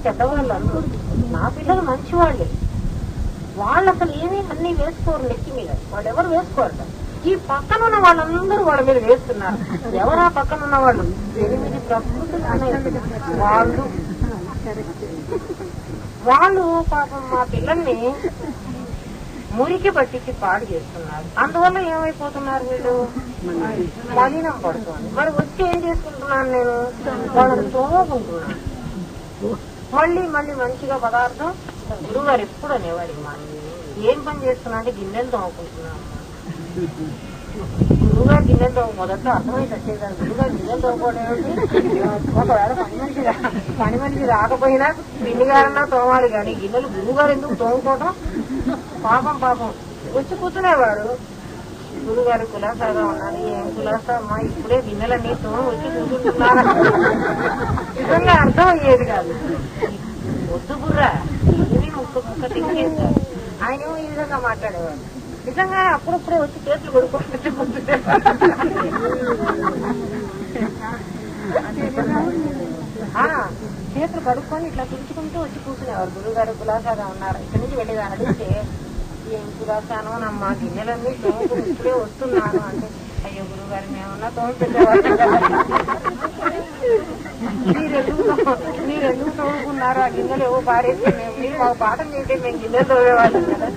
చెడ్డవాళ్ళు అందరూ. నా పిల్లలు మంచివాళ్ళే. వాళ్ళు అసలు ఏమీ అన్ని వేసుకోరు నెత్తి మీద, వాళ్ళు ఎవరు వేసుకోరట. ఈ పక్కన ఉన్న వాళ్ళందరూ వాళ్ళ మీద వేస్తున్నారు. ఎవరా పక్కన ఉన్న వాళ్ళు? 8 ప్రకృతులు వాళ్ళు పాపం మా పిల్లల్ని మురికి పట్టించి పాడు చేస్తున్నారు. అందువల్ల ఏమైపోతున్నారు వీళ్ళు? మలినం పడుతుంది. మరి వచ్చి ఏం చేసుకుంటున్నాను నేను? వాళ్ళని తోముకుంటున్నాను. మళ్ళీ మళ్ళీ మంచిగా పదార్థం. గురువుగారు ఎప్పుడు అనేవాడు, మా ఏం పని చేస్తున్నా అంటే గిన్నెలు తోముకుంటున్నాను. గురువుగారు గిన్నెలు తోమ మొదట్లో అర్థమైతే వచ్చేదాన్ని. గురువుగారు గిన్నెలు తోముకోవడం ఏమిటి? ఒకవేళ పని మనిషి రాకపోయినా పిండిగారన్నా తోమాలి కానీ గిన్నెలు గురువుగారు ఎందుకు తోముకోవడం? పాపం వచ్చి కూర్చునేవాడు. గురువుగారు కులాసాగా ఉన్నారు. ఏం కులాసా అమ్మా, ఇప్పుడే గిన్నెలన్నీ వచ్చి కూర్చుంటున్నారా? నిజంగా అర్థం అయ్యేది కాదు. వద్దు బుర్రా, ఏమీ ముక్క తిరిగేస్తారు. ఆయన ఈ విధంగా మాట్లాడేవాడు. నిజంగా అప్పుడప్పుడే వచ్చి చేతులు కొడుకుంటే చేతులు కడుక్కొని ఇట్లా తుడుచుకుంటూ వచ్చి కూర్చునేవారు. గురువుగారు కులాసాగా ఉన్నారు. ఇక్కడి నుంచి వెళ్ళి అడిగితే ఏం కులాసానో నమ్మా, గిన్నెలన్నీ తోముకుని ఇప్పుడే వస్తున్నాను అంటే, అయ్యో గురువుగారు మేమన్నా తోము పెట్టేవాళ్ళు కదా, మీరెందుకు తోముకున్నారు? ఆ గిన్నెలు ఏవో పారేస్తే మీరు మాకు పాఠం చేస్తే మేము గిన్నెలు తోమేవాళ్ళం కదా.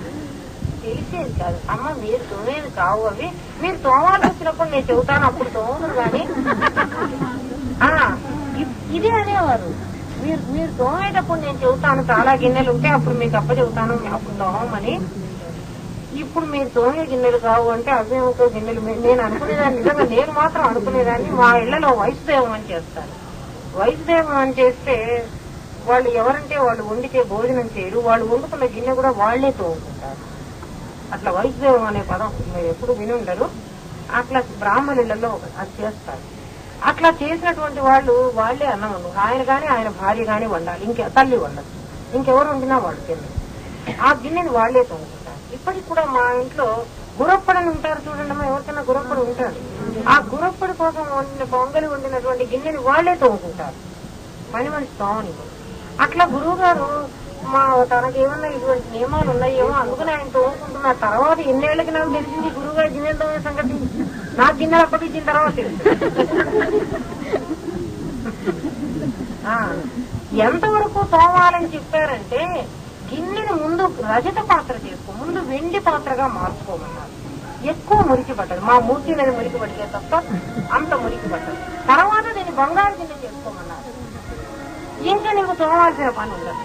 తెలిసేది కాదు. అమ్మ మీరు తోమేది కావు అవి, మీరు తోమాల్సి వచ్చినప్పుడు నేను చెబుతాను, అప్పుడు తోమను కానీ ఇదే అనేవారు. మీరు తోమేటప్పుడు నేను చెబుతాను, చాలా గిన్నెలు ఉంటే అప్పుడు మీకు అప్ప చెబుతాను, అప్పుడు తోమని. ఇప్పుడు మీరు తోమే గిన్నెలు కావు అంటే అవేమో గిన్నెలు. నేను అనుకునేదాన్ని, నిజంగా నేను మాత్రం అనుకునేదాన్ని, మా ఇళ్లలో వయసుదేవం అని చేస్తారు. వయసుదేవం అని చేస్తే వాళ్ళు ఎవరంటే వాళ్ళు వండితే భోజనం చేయరు, వాళ్ళు వండుకున్న గిన్నె కూడా వాళ్లే తోముకుంటారు. అట్లా వయసుదేవం అనే పదం మీరు ఎప్పుడు విని ఉండరు. అట్లా బ్రాహ్మణులలో అది చేస్తారు. అట్లా చేసినటువంటి వాళ్ళు వాళ్లే అన్నం వండు. ఆయన గాని ఆయన భార్య గాని వండాలి, తల్లి వండదు, ఇంకెవరు వండినా వాళ్ళు తిన్నారు. ఆ గిన్నెని వాళ్లే తోముకుంటారు. ఇప్పటికి కూడా మా ఇంట్లో గురప్పడని ఉంటారు చూడండి, ఎవరికైనా గురప్పడు ఉంటాడు. ఆ గురప్పడి కోసం వండిన పొంగలి వండినటువంటి గిన్నెని వాళ్లే తోముకుంటారు, పని మనిషి తోమని. అట్లా గురువు గారు తనకేమన్నా ఇటువంటి నియమాలు ఉన్నాయేమో అందుకని ఆయన తోముకుంటున్న తర్వాత ఎన్నేళ్లకి నాకు తెలిసింది గురువు గారు గిన్నెలు తోమే సంగతి. నాకు గిన్నెలు అప్పగించిన తర్వాత ఎంతవరకు తోమాలని చెప్పారంటే, గిన్నెని ముందు రజత పాత్ర చేసుకో, ముందు వెండి పాత్రగా మార్చుకోమన్నారు. ఎక్కువ మురికి పట్టదు, మా మూర్తి అనేది మురికి పడితే తప్ప అంత మురికి పట్టదు. తర్వాత నేను బంగారు గిన్నె చేసుకోమన్నారు. ఇంకా నీకు తోమాల్సిన పని ఉండదు.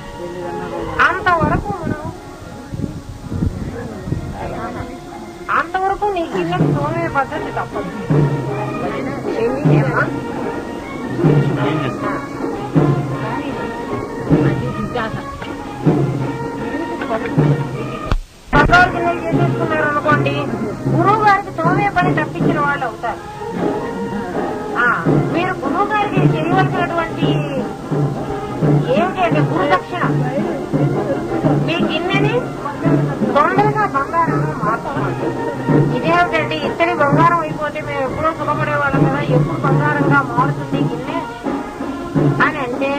అంతవరకు నీ గిన్నెకు తోమే పద్ధతి తప్పదు. బంగారు గిన్నెలు చేసేసుకున్నారు అనుకోండి, గురువు గారికి తోమే పని తప్పించిన వాళ్ళు అవుతారు. మీరు గురువు గారికి చేయవలసినటువంటి ఏమిటి అంటే గురుదక్షిణ, మీ గిన్నెని తొందరగా బంగారంగా మార్చుకోండి. ఇదేమిటంటే ఇత్తడి బంగారం అయిపోతే మేము ఎప్పుడో సుఖపడేవాళ్ళం కదా, ఎప్పుడు బంగారంగా మారుతుంది గిన్నె అని అంటే,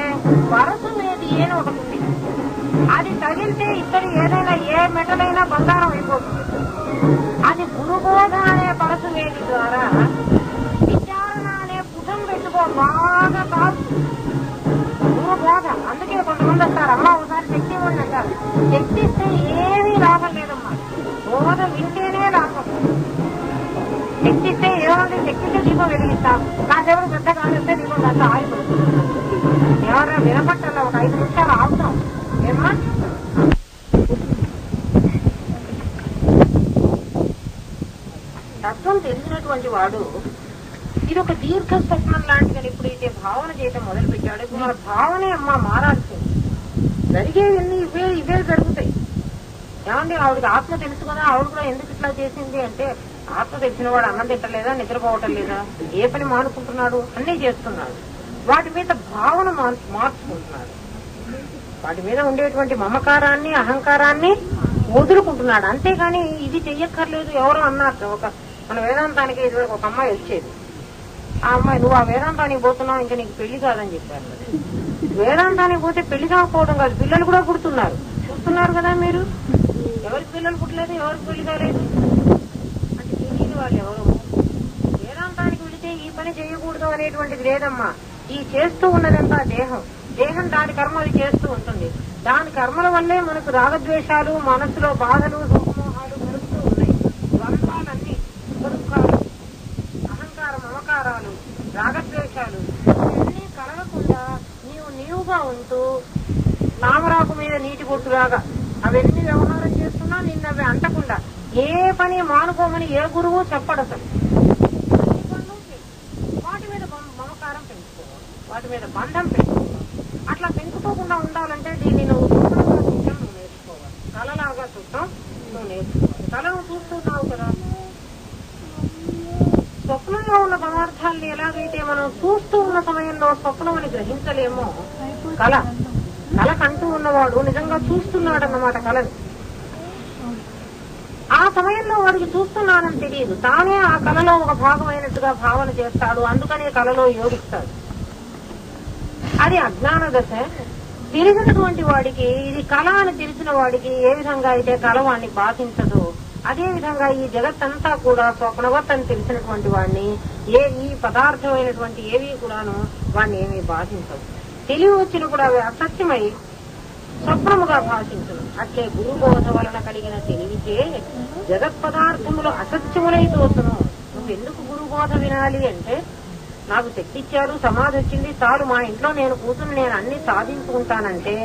వరసు మీద ఏని ఒకటి ఉంది, అది తగిలితే ఇత్తడి ఏదైనా ఏ మెటల్ అయినా బంగారం అయిపోతుంది. అది గురుబోధ అనే పరసు వేది ద్వారా విచారణ అనే పుటం పెట్టుకో, బాగా కాదు గురుబోధ. అందుకే కొంతమంది అంటారు, అమ్మ ఒకసారి శక్తి ఇవ్వండి అంటారు. శక్తి ఇస్తే ఏమీ లాభం లేదమ్మా, బోధ వింటేనే లాభం. శక్తి ఇస్తే ఏమంటే శక్తితో దీపం వెలిగిస్తాం, నాకెవరు పెద్ద కాలిస్తే దీపం అంతా ఆగిపోతుంది. ఎవరైనా వినపట్టాల ఒక 5 నిమిషాలు ఆగుతాం ఏమా. తత్వం తెలిసినటువంటి వాడు ఇది ఒక దీర్ఘ స్వప్నం లాంటిదని ఎప్పుడైతే భావన చేయటం మొదలు పెట్టాడు, ఇప్పుడు మన భావనే అమ్మ మారాల్సింది. జరిగేవన్నీ ఇవే జరుగుతాయి. ఏమంటే ఆవిడకి ఆత్మ తెలుసు కదా, ఆవిడ కూడా ఎందుకు ఇట్లా చేసింది అంటే, ఆత్మ తెలిసిన వాడు అన్నం తిట్టలేదా, నిద్రపోవటం లేదా, ఏ పని మానుకుంటున్నాడు, అన్నీ చేస్తున్నాడు. వాటి మీద భావన మార్చుకుంటున్నాడు. వాటి మీద ఉండేటువంటి మమకారాన్ని అహంకారాన్ని వదులుకుంటున్నాడు. అంతేగాని ఇది చెయ్యక్కర్లేదు. ఎవరో అన్నారు, మన వేదాంతానికి ఒక అమ్మాయి వచ్చేది. ఆ అమ్మాయి, నువ్వు ఆ వేదాంతానికి పోతున్నావు, ఇంకా నీకు పెళ్లి కాదని చెప్పారు. వేదాంతానికి పోతే పెళ్లి కాకపోవడం కాదు, పిల్లలు కూడా పుడుతున్నారు, చూస్తున్నారు కదా మీరు. ఎవరికి పిల్లలు పుట్టలేదు, ఎవరికి పెళ్లి కాలేదు అంటే తెలియని వాళ్ళు ఎవరు. వేదాంతానికి వెళితే ఈ పని చేయకూడదు అనేటువంటిది లేదమ్మా. ఈ చేస్తూ ఉన్నదంతా దేహం, దేహం దాని కర్మ అది చేస్తూ ఉంటుంది. దాని కర్మల వల్లే మనకు రాగద్వేషాలు, మనసులో బాధలు, దుఃఖమోహాలు పెరుగుతూ ఉన్నాయి. ద్వంద్వాలన్నీ, దుఃఖాలు, అహంకార మమకారాలు, రాగద్వేషాలు ఇవన్నీ కలగకుండా నీవుగా ఉంటూ నామరాకు మీద నీటి బొట్టులాగా అవన్నీ వ్యవహారం చేస్తున్నా నిన్నవి అంటకుండా ఏ పని మానుకోమని ఏ గురువు చెప్పడు అసలు. వాటి మీద మమకారం పెంచుకోవాలి, వాటి మీద బంధం పెంచుకోవాలి. అట్లా పెంచుకోకుండా ఉండాలంటే దీన్ని నువ్వు స్వప్నంగా చూడటం నువ్వు నేర్చుకోవాలి, కళలాగా చూడటం నువ్వు నేర్చుకోవాలి. కళను చూస్తున్నావు కదా, స్వప్నంలో ఉన్న పదార్థాలని ఎలాగైతే మనం చూస్తూ ఉన్న సమయంలో స్వప్నం అని గ్రహించలేమో, కళ కంటూ ఉన్నవాడు నిజంగా చూస్తున్నాడన్నమాట కళని. ఆ సమయంలో వాడికి చూస్తున్నానని తెలియదు, తానే ఆ కళలో ఒక భాగమైనట్టుగా భావన చేస్తాడు, అందుకనే కళలో యోగిస్తాడు. అది అజ్ఞాన దశ. తెలిసినటువంటి వాడికి, ఇది కళ అని తెలిసిన వాడికి ఏ విధంగా అయితే కళ వాడిని బాధించదు, అదే విధంగా ఈ జగత్తంతా కూడా స్వప్నవత్ అని తెలిసినటువంటి వాడిని ఈ పదార్థమైనటువంటి ఏవి కూడాను వాడిని ఏమీ బాధించవు. తెలివి వచ్చినప్పుడు అవి అసత్యమై స్వప్నముగా భాషించను. అట్లే గురుబోధ వలన కలిగిన తెలివికే జగత్ పదార్థములు అసత్యములై తోచును. నువ్వెందుకు గురుబోధ వినాలి అంటే, నాకు శక్తి ఇచ్చారు, సమాధి వచ్చింది, చాలు మా ఇంట్లో నేను కూర్చుని నేను అన్ని సాధించుకుంటానంటే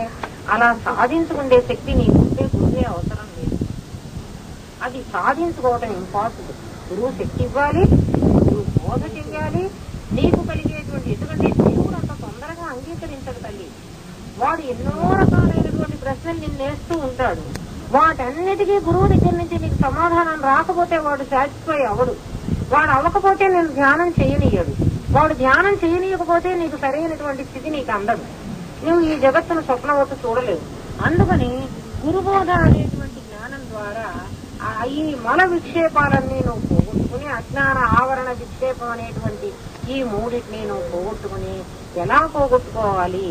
అలా సాధించుకుండే శక్తి నీకుంటే గురువే అవసరం లేదు. అది సాధించుకోవటం ఇంపాసిబుల్. గురువు శక్తి ఇవ్వాలి, గురువు బోధ చెయ్యాలి, నీకు కలిగేటువంటి. ఎందుకంటే దేవుడు అంత తొందరగా అంగీకరించడు తల్లి. వాడు ఎన్నో రకాలైనటువంటి ప్రశ్నలు నిన్నేస్తూ ఉంటాడు. వాటన్నిటికీ గురువు దగ్గర నుంచి నీకు సమాధానం రాకపోతే వాడు సాటిస్ఫై అవడు. వాడు అవ్వకపోతే నేను ధ్యానం చేయనీయడు. వాడు ధ్యానం చేయనీయకపోతే నీకు సరైనటువంటి స్థితి నీకు అందదు. నువ్వు ఈ జగత్తును స్వప్నవత్తు చూడలేవు. అందుకని గురుబోధ అనేటువంటి జ్ఞానం ద్వారా ఈ మల విక్షేపాలన్నీ నువ్వు పోగొట్టుకుని, అజ్ఞాన ఆవరణ విక్షేపం అనేటువంటి ఈ మూడింటిని నువ్వు పోగొట్టుకుని ఎలా పోగొట్టుకోవాలి?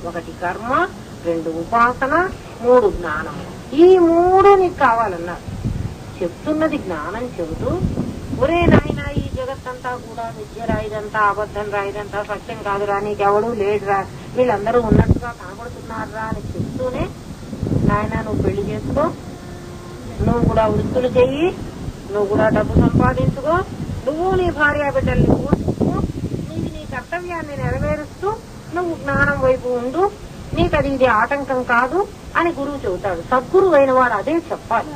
1 కర్మ, 2 ఉపాసన, 3 జ్ఞానం. ఈ 3 నీకు కావాలన్నారు. చెప్తున్నది జ్ఞానం చెబుతూ, ఒరే నాయన ఈ జగత్తంతా కూడా విద్య రాయిదంతా, అబద్ధం రాయిదంతా, సత్యం కాదురా, నీకెవడూ లేడురా, వీళ్ళందరూ ఉన్నట్టుగా కనబడుతున్నారా అని చెప్తూనే, నాయన నువ్వు పెళ్లి చేసుకో, నువ్వు కూడా వృత్తులు చెయ్యి, నువ్వు కూడా డబ్బు సంపాదించుకో, నువ్వు నీ భార్య బిడ్డల్ని పోషించుకో, నీ కర్తవ్యాన్ని నెరవేరుస్తూ నువ్వు జ్ఞానం వైపు ఉండు, నీకు ఇది ఆటంకం కాదు అని గురువు చెబుతాడు. సద్గురువు అయిన వాడు అదే చెప్పాలి.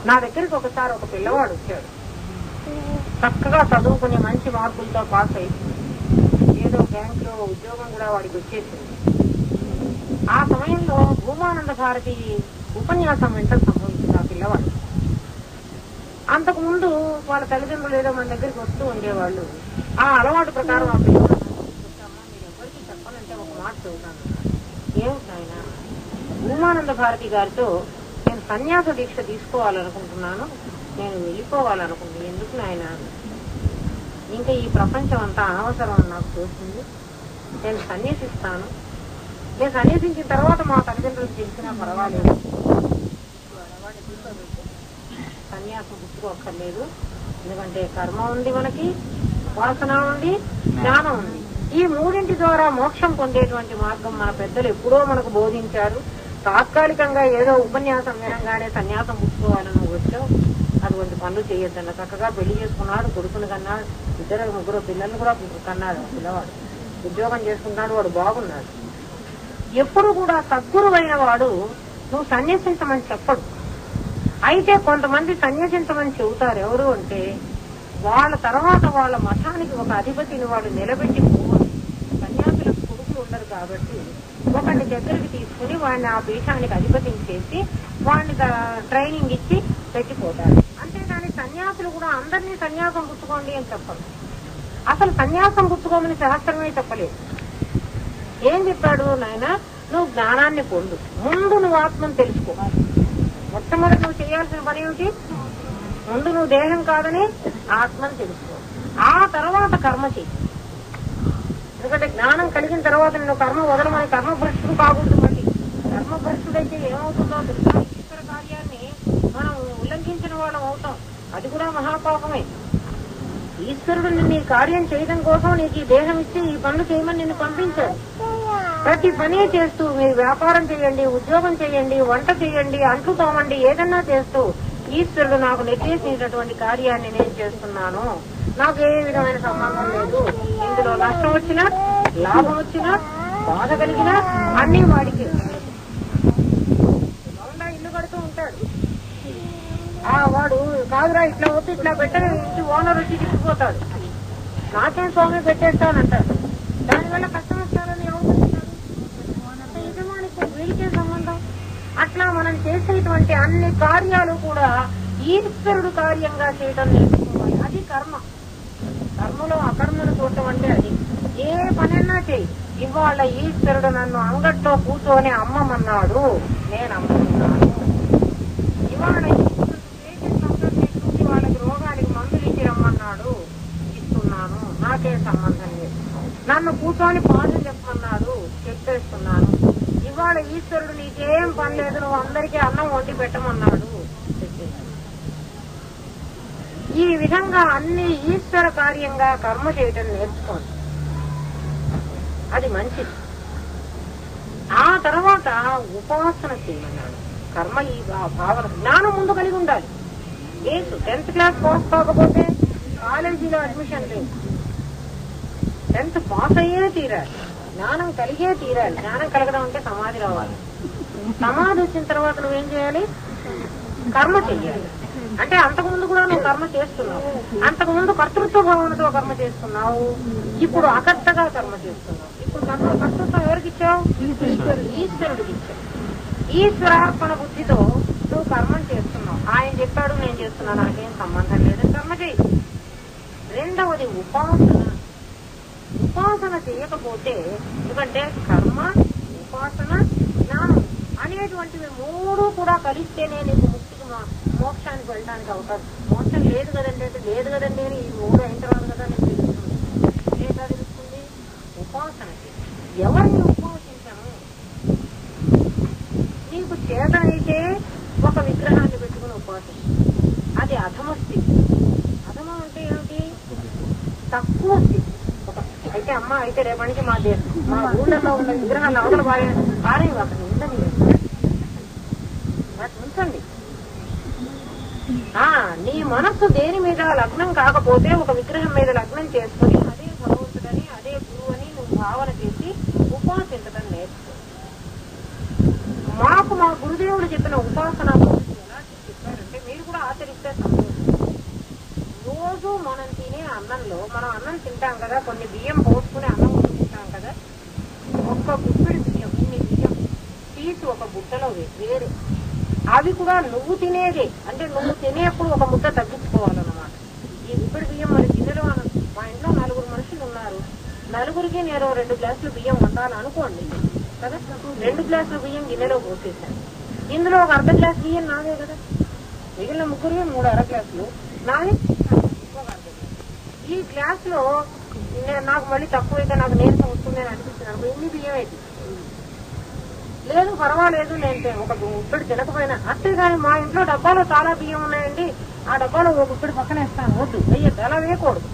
నా దగ్గరికి ఒకసారి ఒక పిల్లవాడు వచ్చాడు, చక్కగా చదువుకుని మంచి మార్కులతో పాస్ అయిపోయింది. ఏదో బ్యాంక్ లో ఉద్యోగం కూడా వాడికి వచ్చేసింది. ఆ సమయంలో భూమానంద భారతి ఉపన్యాసం వెంట సంభవించింది ఆ పిల్లవాడు. అంతకుముందు వాళ్ళ తల్లిదండ్రులు ఏదో మన దగ్గరికి వస్తూ ఉండేవాళ్ళు. ఆ అలవాటు ప్రకారం ఆ పిల్లవాడు, మీరు ఎవరికి చెప్పాలంటే ఒక మాట చెబుతాను. ఏమిటి ఆయన, భూమానంద భారతి గారితో నేను సన్యాస దీక్ష తీసుకోవాలనుకుంటున్నాను, నేను వెళ్ళిపోవాలనుకుంటున్నాను. ఎందుకు నాయన, ఇంకా ఈ ప్రపంచం అంతా అనవసరం అని నాకు తోచింది, నేను సన్యాసిస్తాను. నేను సన్యాసించిన తర్వాత మా తల్లిదండ్రులకు తెలిసినా పర్వాలేదు, సన్యాసం పుచ్చుకోక్కర్లేదు. ఎందుకంటే కర్మ ఉంది, మనకి వాసన ఉంది, జ్ఞానం ఉంది. ఈ 3 ద్వారా మోక్షం పొందేటువంటి మార్గం మన పెద్దలు ఎప్పుడో మనకు బోధించారు. తాత్కాలికంగా ఏదో ఉపన్యాసం వినంగానే సన్యాసం పుచ్చుకోవాలని వచ్చావు, అటువంటి పనులు చేయొద్దన్న. చక్కగా పెళ్లి చేసుకున్నాడు, కొడుకుని కన్నాడు, 2-3 పిల్లల్ని కూడా కన్నాడు. పిల్లవాడు ఉద్యోగం చేసుకున్నాడు, వాడు బాగున్నాడు. ఎప్పుడు కూడా సద్గురువైన వాడు నువ్వు సన్యసించమని చెప్పడు. అయితే కొంతమంది సన్యసించమని చెబుతారు. ఎవరు అంటే, వాళ్ళ తర్వాత వాళ్ళ మఠానికి ఒక అధిపతిని వాడు నిలబెట్టి పోవాలి. సన్యాసులకు కొడుకులు ఉండరు కాబట్టి ఒకటి దగ్గరికి తీసుకుని వాడిని ఆ పీఠానికి అధిపతిని చేసి వాడిని ట్రైనింగ్ ఇచ్చి పెట్టిపోతారు. అంతేగాని సన్యాసులు కూడా అందరినీ సన్యాసం పుచ్చుకోండి అని చెప్పరు. అసలు సన్యాసం పుచ్చుకోమని శాస్త్రమే చెప్పలేదు. ఏం చెప్పాడు నాయన, నువ్వు జ్ఞానాన్ని పొందు, ముందు నువ్వు ఆత్మను తెలుసుకోవాలి. మొట్టమొదటి నువ్వు చేయాల్సిన పని ఏమిటి? ముందు నువ్వు దేహం కాదని ఆత్మను తెలుసుకో, ఆ తర్వాత కర్మ చెయ్యి. ఎందుకంటే జ్ఞానం కలిగిన తర్వాత నేను కర్మ వదలమని కర్మభ్రష్టుడు కాకూడదు. మళ్ళీ కర్మభ్రష్టుడైతే ఏమవుతుందో తెలుసా? ఈశ్వర కార్యాన్ని మనం ఉల్లంఘించిన వాళ్ళం అవుతాం. అది కూడా మహాపాపమే. ఈశ్వరుడు నిన్ను ఈ కార్యం చేయడం కోసం నీకు ఈ దేహం ఇచ్చి ఈ పనులు చేయమని నిన్ను పంపించాడు. ప్రతి పని చేస్తూ మీరు వ్యాపారం చేయండి, ఉద్యోగం చేయండి, వంట చేయండి, అంట్లు తోమండి, ఏదన్నా చేస్తూ ఈశ్వరుడు నాకు నిర్దేశించినటువంటి కార్యాన్ని నేను చేస్తున్నాను, నాకు ఏ విధమైన సంబంధం లేదు, ఇందులో నష్టం వచ్చినా లాభం వచ్చినా బాధ కలిగినా అన్ని వాడికి. ఇల్లు కడుతూ ఉంటాడు, వాడు కాదురా ఇట్లా వద్దు ఇట్లా పెట్టని ఇంటి ఓనర్ వచ్చి తిప్పిపోతాడు. నాకేం స్వామి పెట్టేస్తానంటాడు. దానివల్ల కష్టం వస్తారని ఎవరుకుంటున్నారు? యజమానికి వీడికే సంబంధం. అట్లా మనం చేసేటువంటి అన్ని కార్యాలు కూడా ఈశ్వరుడు కార్యంగా చేయడం నేర్చుకోవాలి. అది కర్మ. కర్మలో అకర్మను చూడటం అంటే అది. ఏ పనైనా చేయి. ఇవాళ ఈశ్వరుడు నన్ను అంగట్లో కూర్చొని అమ్మమన్నాడు, నేను అమ్ముతున్నాను. ఇవాళ వాళ్ళకి రోగానికి మందులు ఇచ్చి రమ్మన్నాడు, ఇస్తున్నాను, నాకే సంబంధం లేదు. నన్ను కూర్చొని పాటలు చెప్పమన్నాడు, చెప్పేస్తున్నాను. ఇవాళ ఈశ్వరుడు నీకేం పని లేదు, నువ్వు అందరికీ అన్నం వండి పెట్టమన్నాడు, ఈ విధంగా అన్ని ఈశ్వర కార్యంగా కర్మ చేయటం నేర్చుకోండి. అది మంచిది. ఆ తర్వాత ఉపాసన చేయమన్నాడు. కర్మ ఈ భావన జ్ఞానం ముందు కలిగి ఉండాలి. లేదు 10th క్లాస్ పాస్ కాకపోతే కాలేజీలో అడ్మిషన్ లేదు. 10th పాస్ అయ్యే తీరాలి, జ్ఞానం కలిగే తీరాలి. జ్ఞానం కలగడం అంటే సమాధి రావాలి. సమాధి వచ్చిన తర్వాత నువ్వేం చేయాలి? కర్మ చెయ్యాలి. అంటే అంతకుముందు కూడా నువ్వు కర్మ చేస్తున్నావు. అంతకుముందు కర్తృత్వ భావనతో కర్మ చేస్తున్నావు, ఇప్పుడు అకర్తగా కర్మ చేస్తున్నావు. ఇప్పుడు కర్తృత్వం ఎవరికి ఇచ్చావు? ఈశ్వరుడికి ఇచ్చావు. ఈశ్వరార్పణ బుద్ధితో నువ్వు కర్మం చేస్తున్నావు. ఆయన చెప్పాడు నేను చేస్తున్నా, నాకేం సంబంధం లేదని కర్మ చేయి. రెండవది ఉపాసన. ఉపాసన చేయకపోతే, ఎందుకంటే కర్మ, ఉపాసన, జ్ఞానం అనేటువంటివి మూడు కూడా కలిస్తేనే నీకు ముక్తికి మోక్షానికి వెళ్ళడానికి అవుతారు. మోక్షం లేదు కదండి అంటే లేదు కదండి అని ఈ మూడు అయిన తర్వాత కదా నేను తెలుస్తుంది. లేదా తెలుస్తుంది ఉపాసనకి. ఎవరిని ఉపాసించను? నీకు చేతనైతే ఒక విగ్రహాన్ని పెట్టుకుని ఉపాసించు, అది అధమ స్థితి. అధమం అంటే ఏమిటి? తక్కువ స్థితి. అయితే అమ్మ అయితే రేపటి నుంచి మా ఊళ్ళలో ఉన్న విగ్రహాలు అవతల పారే అక్కడ ఉందని ఉంచండి. నీ మనస్సు దేని మీద లగ్నం కాకపోతే ఒక విగ్రహం మీద లగ్నం చేసుకుని అదే భగవంతుడని అదే గురువు అని నువ్వు భావన చేసి ఉపాసించడం నేర్చుకో. మాకు మా గురుదేవుడు చెప్పిన ఉపాసన ఎలా చెప్పారంటే మీరు కూడా ఆచరిస్తే సంతోషం. రోజు మనం తినే అన్నంలో మనం అన్నం తింటాం కదా, కొన్ని బియ్యం పోసుకుని అన్నం వండుకుంటాం కదా, ఒక్క గుప్పెడు బియ్యం, ఇన్ని బియ్యం తీసి ఒక బుట్టలో వేరు. అవి కూడా నువ్వు తినేదే. అంటే నువ్వు తినేప్పుడు ఒక ముద్ద తగ్గించుకోవాలన్నమాట. ఈ గుప్పెడు బియ్యం మన గిన్నెలో, మా ఇంట్లో 4 మనుషులు ఉన్నారు, 4కి నేను 2 గ్లాసులు బియ్యం వండాలనుకోండి కదా, 2 గ్లాసుల బియ్యం గిన్నెలో పోసేసాను. ఇందులో ఒక అర్ధ గ్లాసు బియ్యం నాదే కదా, మిగిలిన ముగ్గురికి 3 అర గ్లాసులు నాది, ఒక అర్ధ గ్లాసు. ఈ గ్లాసులో నాకు మళ్ళీ తక్కువైతే నాకు నీరసం వస్తుంది అని అనిపిస్తున్నాను, ఇన్ని బియ్యం అయితే లేదు పర్వాలేదు నేను ఒక గుప్పెడు తినకపోయినా. అంతేగాని మా ఇంట్లో డబ్బాలో చాలా బియ్యం ఉన్నాయండి, ఆ డబ్బాలో ఒక గుప్పెడు పక్కన వేస్తాను, వద్దు వెయ్యద్దు, అలా వేయకూడదు.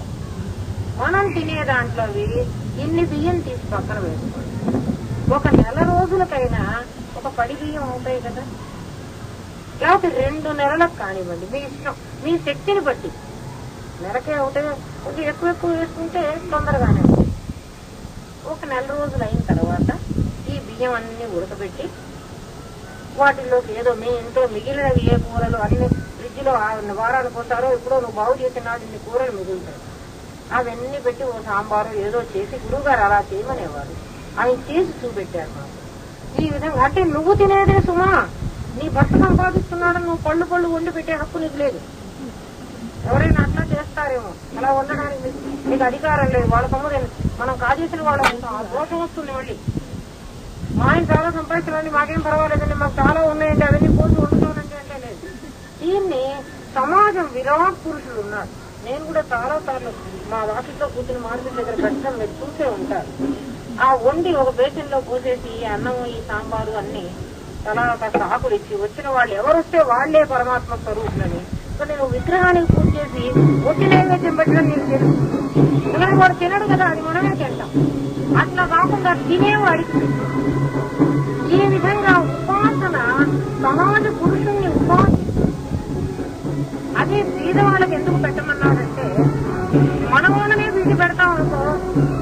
మనం తినే దాంట్లో ఇన్ని బియ్యం తీసి పక్కన వేసుకోండి. ఒక నెల రోజులకైనా ఒక 10 బియ్యం అవుతాయి కదా, లేకపోతే 2 నెలలకు కానివ్వండి, మీ ఇష్టం, మీ శక్తిని బట్టి. నెలకే అవుతాయి, కొంచెం ఎక్కువ వేసుకుంటే తొందరగానే అవుతాయి. ఒక నెల రోజులు అయిన తర్వాత ఈ బియ్యం అన్ని ఉడకబెట్టి వాటిల్లోకి ఏదో మీ ఇంట్లో మిగిలినవి ఏ కూరలు అన్ని ఫ్రిడ్జ్ లో వారాలు పోతారో ఇప్పుడు నువ్వు బాగు చేసిన ఇన్ని కూరలు మిగులుతాయి, అవన్నీ పెట్టి ఓ సాంబారు ఏదో చేసి గురువుగారు అలా చేయమనేవారు. ఆయన చేసి చూపెట్టారు మాకు. ఈ విధంగా అంటే నువ్వు తినేదే సుమా, నీ భర్త సంపాదిస్తున్నాడు, నువ్వు పళ్ళు వండి పెట్టే హక్కు నీకు లేదు. ఎవరైనా అట్లా చేస్తారేమో, అలా వండడానికి నీకు అధికారం లేదు. వాళ్ళ సొమ్ము మనం కాజేసిన వాళ్ళ దోషం వస్తుంది. మళ్ళీ మా ఆయన చాలా సంపాదించాలండి, మాకేం పర్వాలేదండి, మాకు చాలా ఉన్నాయండి, అవన్నీ పోసి వండుతానండి అంటే లేదు. దీన్ని సమాజం విరాట్ పురుషులు ఉన్నారు, నేను కూడా చాలా సార్లు మా వాకిట్లో కూర్చుని మార్కెట్ దగ్గర పెట్టడం మీరు చూసే ఉంటారు. ఆ వండి ఒక బేసిన్ లో పోసేసి ఈ అన్నం ఈ సాంబారు అన్ని తలా కాస్త ఆకులు ఇచ్చి వచ్చిన వాళ్ళు ఎవరు వస్తే వాళ్లే పరమాత్మ స్వరూపులని. సో నేను విగ్రహానికి పూజ చేసి ఒట్టి నైవేద్యం పెట్టడం నీకు తెలుసు. ఎందుకంటే వాడు తినడు కదా, అది మనమే తింటాం. అట్లా కాకుండా తినేవాడికి ఈ విధంగా ఉపాసన సమాజ పురుషుణ్ణి అదే పేదవాళ్ళకి ఎందుకు పెట్టమన్నాడంటే, మన వాళ్ళనే పిలిచి పెడతాం అనుకో,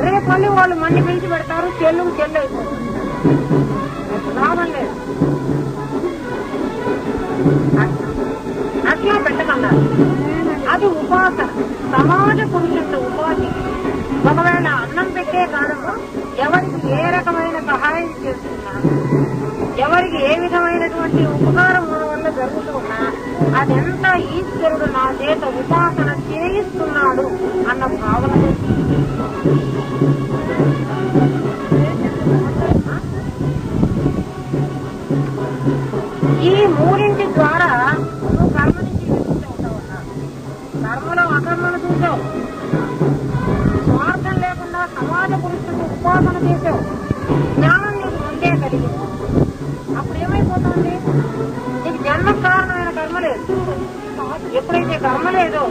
రేపు మళ్ళీ వాళ్ళు మళ్ళీ పిలిచి పెడతారు, చెల్లుకు చెల్లు అయిపోతుంది, లాభం లేదు. అట్లా పెట్టమన్నారు. అది ఉపాసన, సమాజ పురుషుడు ఉపాధి. ఒకవేళ అన్నం పెట్టే కాలంలో ఎవరికి ఏ రకమైన సహాయం చేస్తున్నా, ఎవరికి ఏ విధమైనటువంటి ఉపకారం మన వల్ల జరుగుతున్నా అదంతా ఈశ్వరుడు నా చేత ఉపాసన చేయిస్తున్నాడు అన్న భావన. ఈ మూడింటి ద్వారా నువ్వు కర్మని జీవిస్తూ ఉంటావు. కర్మలో అకర్మను చూసావు, స్వార్థం లేకుండా సమాజ పురుషుడు ఉపాసన చేసావు, జ్ఞానం నీకు ముందే కలిగింది. అప్పుడు ఏమైపోతుంది? నీకు జన్మ కారణమైన కర్మ లేదు. ఎప్పుడైతే కర్మ లేదో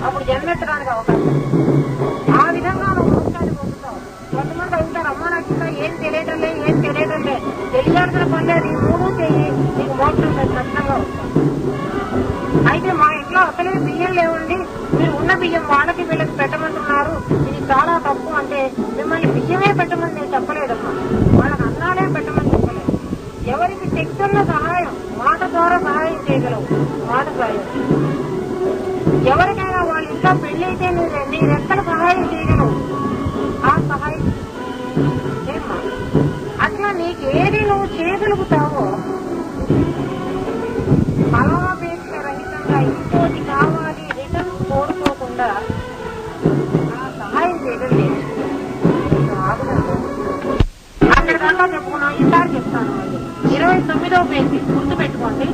అప్పుడు జన్మెత్తడానికి అవకాశం. ఆ విధంగా నువ్వు మోక్షాన్ని పొందుతావు. కొంతమంది అవుతారు, అమ్మ నాకు ఏం తెలియటంలే, ఏం తెలియటంలే, తెలియాల్సిన పనిలేదు, ఈ మూడు చెయ్యి, నీకు మోక్షం ఖచ్చితంగా వస్తాం. అయితే మా ఇంట్లో అసలే బియ్యం లేవండి, మీరు ఉన్న బియ్యం వాళ్ళకి వీళ్ళకి పెట్టమంటున్నారు, ఇది చాలా తప్పు అంటే మిమ్మల్ని బియ్యమే పెట్టమని నేను చెప్పలేదమ్మా, వాళ్ళకి అన్నాలే పెట్టమని చెప్పలేదు. ఎవరికి శక్తున్న సహాయం మాట ద్వారా సహాయం చేయగలవు, మాట సాయం. ఎవరికైనా వాళ్ళ ఇంట్లో పెళ్లి అయితే నీ రెక్కల సహాయం చేయగలవు, ఆ సహాయం ఏమ్మా. అట్లా నీకేది నువ్వు చేయగలుగుతావో ఫలాపేక్ష రహితంగా ఇంకోటి కావాలి రిటర్న్ కోరుకోకుండా ఆ సహాయం చేయడం లేదు. అక్కడికంతా చెప్పుకున్నాం. ఈసారి చెప్తాను. 29వ పేజీ గుర్తు పెట్టుకోండి.